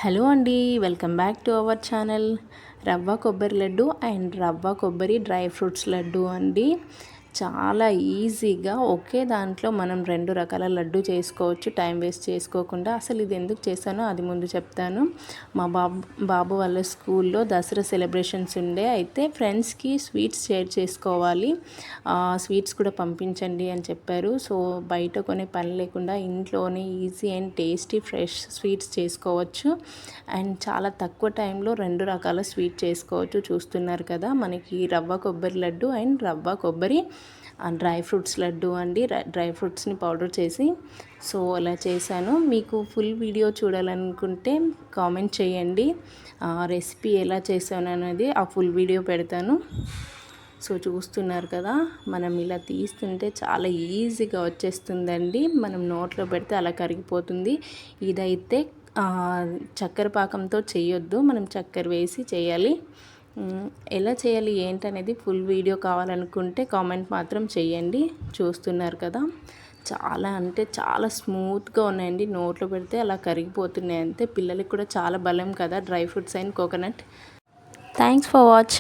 Hello అండి, welcome back to our channel. రవ్వ కొబ్బరి లడ్డు అండ్ రవ్వ కొబ్బరి డ్రై ఫ్రూట్స్ లడ్డు అండి. చాలా ఈజీగా ఒకే దాంట్లో మనం 2 రకాల లడ్డు చేసుకోవచ్చు, టైం వేస్ట్ చేసుకోకుండా. అసలు ఇది ఎందుకు చేశానో అది ముందు చెప్తాను. మా బాబు వాళ్ళ స్కూల్లో దసరా సెలబ్రేషన్స్ ఉండే, అయితే ఫ్రెండ్స్కి స్వీట్స్ షేర్ చేసుకోవాలి, స్వీట్స్ కూడా పంపించండి అని చెప్పారు. సో బయట కొనే పని లేకుండా ఇంట్లోనే easy and tasty fresh sweets చేసుకోవచ్చు. అండ్ చాలా తక్కువ టైంలో 2 రకాల స్వీట్ చేసుకోవచ్చు. చూస్తున్నారు కదా, మనకి రవ్వ కొబ్బరి లడ్డు అండ్ రవ్వ కొబ్బరి డ్రై ఫ్రూట్స్ లడ్డు అండి. డ్రై ఫ్రూట్స్ని పౌడర్ చేసి సో అలా చేశాను. మీకు ఫుల్ వీడియో చూడాలనుకుంటే కామెంట్ చేయండి, రెసిపీ ఎలా చేశాను అనేది ఆ ఫుల్ వీడియో పెడతాను. సో చూస్తున్నారు కదా, మనం ఇలా తీస్తుంటే చాలా ఈజీగా వచ్చేస్తుందండి. మనం నోట్లో పెడితే అలా కరిగిపోతుంది. ఇదైతే చక్కెర పాకంతో చేయొద్దు, మనం చక్కెర వేసి చేయాలి. ఎలా చేయాలి ఏంటనేది ఫుల్ వీడియో కావాలనుకుంటే కామెంట్ మాత్రం చేయండి. చూస్తున్నారు కదా, చాలా అంటే చాలా స్మూత్గా ఉన్నాయండి. నోట్లో పెడితే అలా కరిగిపోతున్నాయి అంతే. పిల్లలకి కూడా చాలా బలం కదా dry fruits and coconut. Thanks for watching.